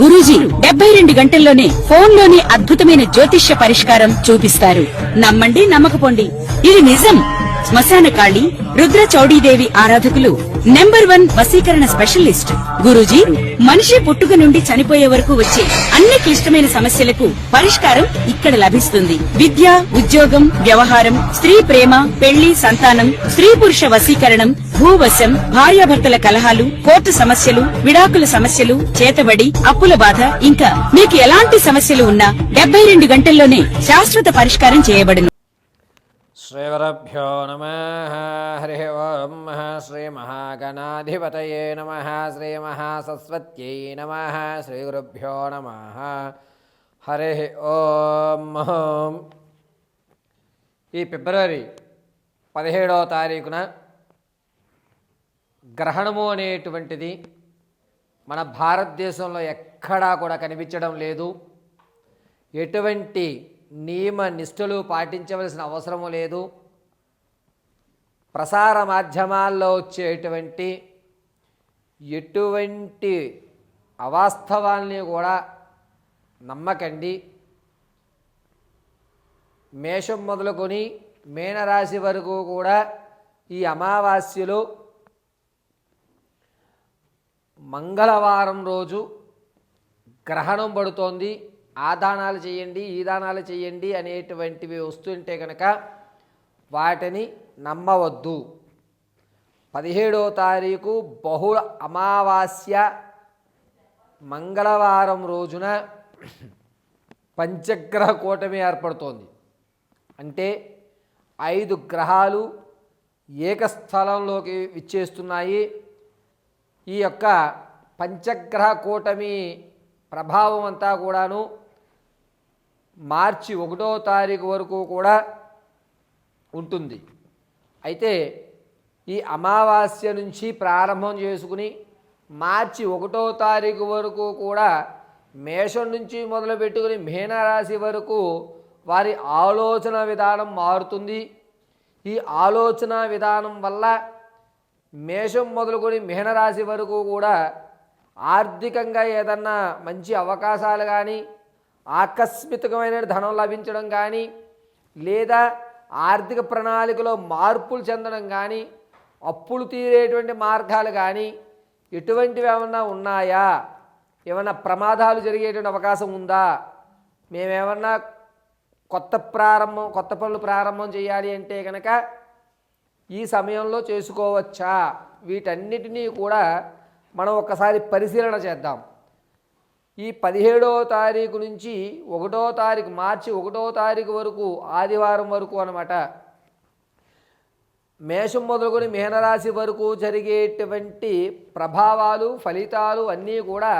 గురూజీ 72 గంటల్లోనే ఫోన్లోనే అద్భుతమైన జ్యోతిష్య పరిష్కారం చూపిస్తారు. నమ్మండి, నమ్మకపోండి, ఇది నిజం. శ్మశాన కాళి రుద్ర చౌడీదేవి ఆరాధకులు నంబర్ 1 వశీకరణ స్పెషలిస్ట్. గురూజీ మనిషి పుట్టుక నుండి చనిపోయే వరకు వచ్చే అన్ని క్లిష్టమైన సమస్యలకు పరిష్కారం ఇక్కడ లభిస్తుంది. విద్య, ఉద్యోగం, వ్యవహారం, స్త్రీ ప్రేమ, పెళ్లి, సంతానం, స్త్రీ పురుష వశీకరణం, భూవశం, భార్యాభర్తల కలహాలు, కోర్టు సమస్యలు, విడాకుల సమస్యలు, చేతబడి, అప్పుల బాధ, ఇంకా మీకు ఎలాంటి సమస్యలు ఉన్నా 72 గంటల్లోనే శాశ్వత పరిష్కారం చేయబడును. శ్రీగురుభ్యో నమః. హరి ఓం. శ్రీ మహాగణాధిపతయే నమః. శ్రీ మహాసరస్వత్యై నమః. శ్రీగురుభ్యో నమః. హరి ఓం. ఈ ఫిబ్రవరి 17వ తారీఖున గ్రహణము అనేటువంటిది మన భారతదేశంలో ఎక్కడా కూడా కనిపించడం లేదు. ఎటువంటి నియమ నిష్ఠలు పాటించవలసిన అవసరము లేదు. ప్రసార మాధ్యమాల్లో వచ్చేటువంటి ఎటువంటి అవాస్తవాల్ని కూడా నమ్మకండి. మేషం మొదలుకొని మీనరాశి వరకు కూడా ఈ అమావాస్యలో మంగళవారం రోజు గ్రహణం పడుతోంది. ఆ దానాలు చేయండి, ఈ దానాలు చేయండి అనేటువంటివి వస్తుంటే కనుక వాటిని నమ్మవద్దు. 17వ తారీఖు బహుళ అమావాస్య మంగళవారం రోజున పంచగ్రహ కూటమి ఏర్పడుతోంది. అంటే 5 గ్రహాలు ఏకస్థలంలోకి విచ్చేస్తున్నాయి. ఈ యొక్క పంచగ్రహ కూటమి ప్రభావం అంతా కూడాను మార్చి 1వ తారీఖు వరకు కూడా ఉంటుంది. అయితే ఈ అమావాస్య నుంచి ప్రారంభం చేసుకుని మార్చి 1వ తారీఖు వరకు కూడా మేషం నుంచి మొదలు పెట్టుకుని మీనరాశి వరకు వారి ఆలోచన విధానం మారుతుంది. ఈ ఆలోచన విధానం వల్ల మేషం మొదలుకొని మీనరాశి వరకు కూడా ఆర్థికంగా ఏదన్నా మంచి అవకాశాలు కానీ, ఆకస్మికమైన ధనం లభించడం కానీ, లేదా ఆర్థిక ప్రణాళికలో మార్పులు చెందడం కానీ, అప్పులు తీరేటువంటి మార్గాలు కానీ ఎటువంటివి ఏమన్నా ఉన్నాయా, ఏమన్నా ప్రమాదాలు జరిగేటువంటి అవకాశం ఉందా, మేమేమన్నా కొత్త పనులు ప్రారంభం చేయాలి అంటే కనుక ఈ సమయంలో చేసుకోవచ్చా, వీటన్నిటినీ కూడా మనం ఒకసారి పరిశీలన చేద్దాం. ఈ 17వ తారీఖు నుంచి 1వ తారీఖు మార్చి 1వ తారీఖు వరకు ఆదివారం వరకు అన్నమాట మేషం మొదలుకొని మీనరాశి వరకు జరిగేటువంటి ప్రభావాలు, ఫలితాలు అన్నీ కూడా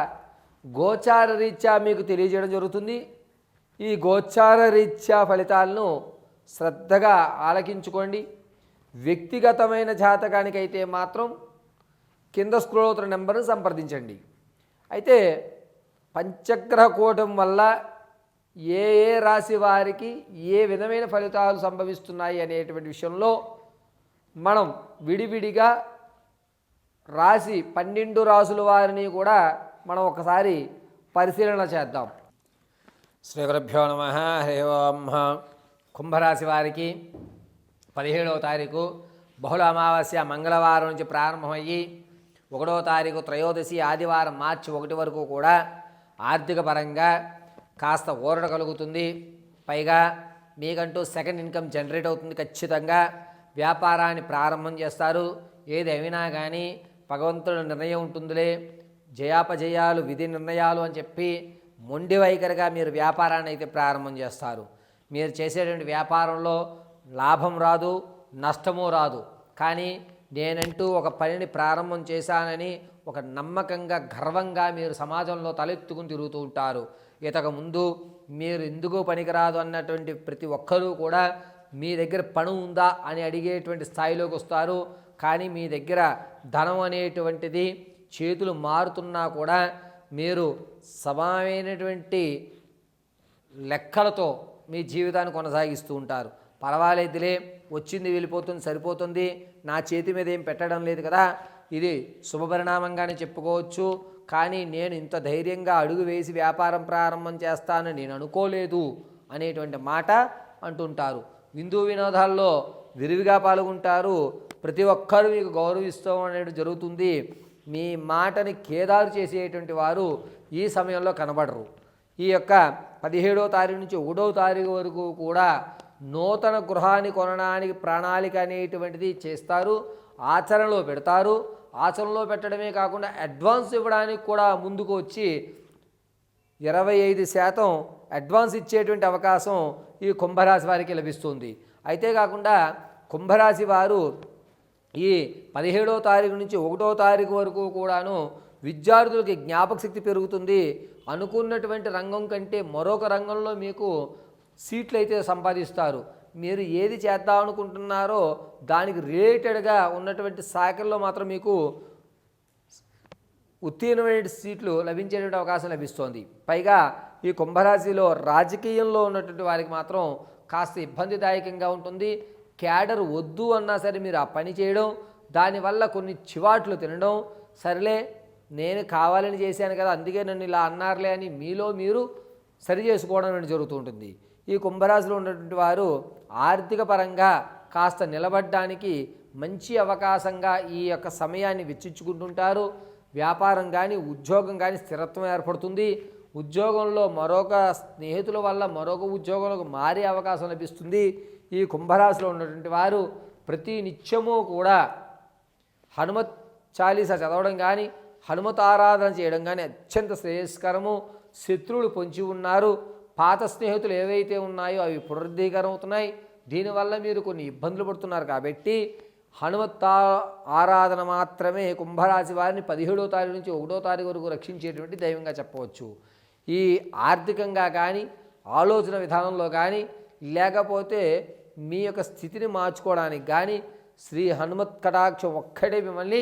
గోచార రీత్యా మీకు తెలియజేయడం జరుగుతుంది. ఈ గోచార రీత్యా ఫలితాలను శ్రద్ధగా ఆలకించుకోండి. వ్యక్తిగతమైన జాతకానికైతే మాత్రం కింద స్క్రోల్ అవుతున్న నెంబర్ను సంప్రదించండి. అయితే పంచగ్రహ కూటమి వల్ల ఏ ఏ రాశి వారికి ఏ విధమైన ఫలితాలు సంభవిస్తున్నాయి అనేటువంటి విషయంలో మనం విడివిడిగా రాశి 12 రాసుల వారిని కూడా మనం ఒకసారి పరిశీలన చేద్దాం. శ్రీ గురుభ్యో నమః. హరి ఓం. కుంభరాశి వారికి 17వ తారీఖు బహుళ అమావాస్య మంగళవారం నుంచి ప్రారంభమయ్యి 1వ తారీఖు త్రయోదశి ఆదివారం మార్చి 1 వరకు కూడా ఆర్థిక పరంగా కాస్త ఊరట కలుగుతుంది. పైగా మీకంటూ సెకండ్ ఇన్కమ్ జనరేట్ అవుతుంది. ఖచ్చితంగా వ్యాపారాన్ని ప్రారంభం చేస్తారు. ఏదేమైనా కానీ భగవంతుడి నిర్ణయం ఉంటుందిలే, జయాపజయాలు విధి నిర్ణయాలు అని చెప్పి మొండి వైఖరిగా మీరు వ్యాపారాన్ని అయితే ప్రారంభం చేస్తారు. మీరు చేసేటువంటి వ్యాపారంలో లాభం రాదు, నష్టము రాదు. కానీ నేనంటూ ఒక పనిని ప్రారంభం చేశానని ఒక నమ్మకంగా, గర్వంగా మీరు సమాజంలో తలెత్తుకుని తిరుగుతూ ఉంటారు. ఇంతకు ముందు మీరు ఎందుకు పనికిరాదు అన్నటువంటి ప్రతి ఒక్కరూ కూడా మీ దగ్గర పని ఉందా అని అడిగేటువంటి స్థాయిలోకి వస్తారు. కానీ మీ దగ్గర ధనం అనేటువంటిది చేతులు మారుతున్నా కూడా మీరు సమానమైనటువంటి లెక్కలతో మీ జీవితాన్ని కొనసాగిస్తూ ఉంటారు. పర్వాలేదులే, వచ్చింది వెళ్ళిపోతుంది, సరిపోతుంది, నా చేతి మీద ఏం పెట్టడం లేదు కదా, ఇది శుభపరిణామంగానే చెప్పుకోవచ్చు. కానీ నేను ఇంత ధైర్యంగా అడుగు వేసి వ్యాపారం ప్రారంభం చేస్తానని నేను అనుకోలేదు అనేటువంటి మాట అంటుంటారు. విందు వినోదాల్లో విరివిగా పాల్గొంటారు. ప్రతి ఒక్కరూ మీకు గౌరవిస్తూ అనేది జరుగుతుంది. మీ మాటని ఖేదారు చేసేటువంటి వారు ఈ సమయంలో కనబడరు. ఈ యొక్క 17వ తారీఖు నుంచి 1వ తారీఖు వరకు కూడా నూతన గృహాన్ని కొనడానికి ప్రణాళిక అనేటువంటిది చేస్తారు, ఆచరణలో పెడతారు. ఆచరణలో పెట్టడమే కాకుండా అడ్వాన్స్ ఇవ్వడానికి కూడా ముందుకు వచ్చి 25% అడ్వాన్స్ ఇచ్చేటువంటి అవకాశం ఈ కుంభరాశి వారికి లభిస్తుంది. అయితే కాకుండా కుంభరాశి వారు ఈ 17వ తారీఖు నుంచి 1వ తారీఖు వరకు కూడాను విద్యార్థులకి జ్ఞాపక శక్తి పెరుగుతుంది. అనుకున్నటువంటి రంగం కంటే మరొక రంగంలో మీకు సీట్లు అయితే సంపాదిస్తారు. మీరు ఏది చేద్దాం అనుకుంటున్నారో దానికి రిలేటెడ్గా ఉన్నటువంటి శాఖల్లో మాత్రం మీకు ఉత్తీర్ణమైన సీట్లు లభించేటువంటి అవకాశం లభిస్తోంది. పైగా ఈ కుంభరాశిలో రాజకీయంలో ఉన్నటువంటి వారికి మాత్రం కాస్త ఇబ్బందిదాయకంగా ఉంటుంది. క్యాడర్ వద్దు అన్నా సరే మీరు ఆ పని చేయడం, దానివల్ల కొన్ని చివాట్లు తినడం, సరేలే నేను కావాలని చేశాను కదా అందుకే నన్ను ఇలా అన్నారులే అని మీలో మీరు సరి చేసుకోవడం అనేది జరుగుతూ ఉంటుంది. ఈ కుంభరాశిలో ఉన్నటువంటి వారు ఆర్థిక పరంగా కాస్త నిలబడడానికి మంచి అవకాశంగా ఈ యొక్క సమయాన్ని వెచ్చించుకుంటుంటారు. వ్యాపారం కానీ ఉద్యోగం కానీ స్థిరత్వం ఏర్పడుతుంది. ఉద్యోగంలో మరొక స్నేహితుల వల్ల మరొక ఉద్యోగంలోకి మారే అవకాశం లభిస్తుంది. ఈ కుంభరాశిలో ఉన్నటువంటి వారు ప్రతి నిత్యము కూడా హనుమత్ చాలీసా చదవడం కానీ హనుమత్ ఆరాధన చేయడం కానీ అత్యంత శ్రేయస్కరము. శత్రువులు పొంచి ఉన్నారు, పాత స్నేహితులు ఏవైతే ఉన్నాయో అవి పునరుద్ధీకరణ అవుతున్నాయి. దీనివల్ల మీరు కొన్ని ఇబ్బందులు పడుతున్నారు కాబట్టి హనుమత్ ఆరాధన మాత్రమే కుంభరాశి వారిని 17వ తారీఖు నుంచి 1వ తారీఖు వరకు రక్షించేటువంటి దైవంగా చెప్పవచ్చు. ఈ ఆర్థికంగా కానీ ఆలోచన విధానంలో కానీ లేకపోతే మీ యొక్క స్థితిని మార్చుకోవడానికి కానీ శ్రీ హనుమత్ కటాక్షం ఒక్కడే మిమ్మల్ని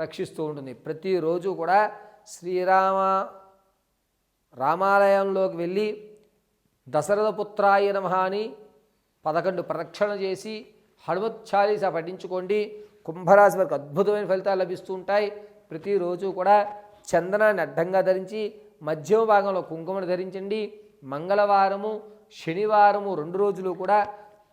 రక్షిస్తూ ఉంటుంది. ప్రతిరోజు కూడా రామాలయంలోకి వెళ్ళి దశరథ పుత్రాయ నమః అని 11 ప్రదక్షిణ చేసి హనుమత్ చాలీసా పఠించుకోండి. కుంభరాశి వారికి అద్భుతమైన ఫలితాలు లభిస్తూ ఉంటాయి. ప్రతిరోజు కూడా చందనాన్ని అడ్డంగా ధరించి మధ్యమ భాగంలో కుంకుమను ధరించండి. మంగళవారము శనివారము 2 రోజులు కూడా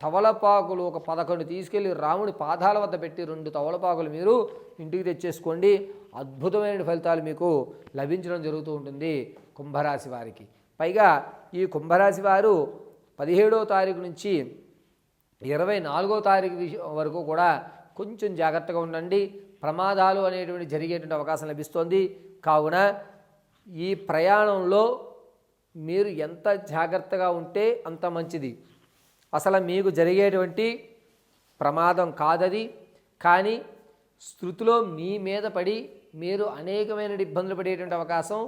తవలపాకులు ఒక 11 తీసుకెళ్ళి రాముడి పాదాల వద్ద పెట్టి 2 తవలపాకులు మీరు ఇంటికి తెచ్చేసుకోండి. అద్భుతమైన ఫలితాలు మీకు లభించడం జరుగుతూ ఉంటుంది కుంభరాశి వారికి. పైగా ఈ కుంభరాశి వారు 17వ తారీఖు నుంచి 24వ తారీఖు వరకు కూడా కొంచెం జాగ్రత్తగా ఉండండి. ప్రమాదాలు అనేటువంటి జరిగేటువంటి అవకాశం లభిస్తోంది. కావున ఈ ప్రయాణంలో మీరు ఎంత జాగ్రత్తగా ఉంటే అంత మంచిది. అసలు మీకు జరిగేటువంటి ప్రమాదం కాదది, కానీ శృతిలో మీ మీద పడి మీరు అనేకమైన ఇబ్బందులు పడేటువంటి అవకాశం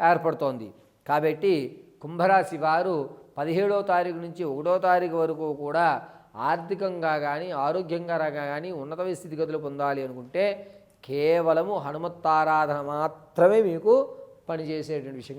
ఏర్పడుతోంది. కాబట్టి కుంభరాశి వారు 17వ తారీఖు నుంచి 1వ తారీఖు వరకు కూడా ఆర్థికంగా కానీ ఆరోగ్యంగా కానీ ఉన్నత స్థితిగతులు పొందాలి అనుకుంటే కేవలము హనుమత్తారాధన మాత్రమే మీకు పనిచేసేటువంటి విషయం.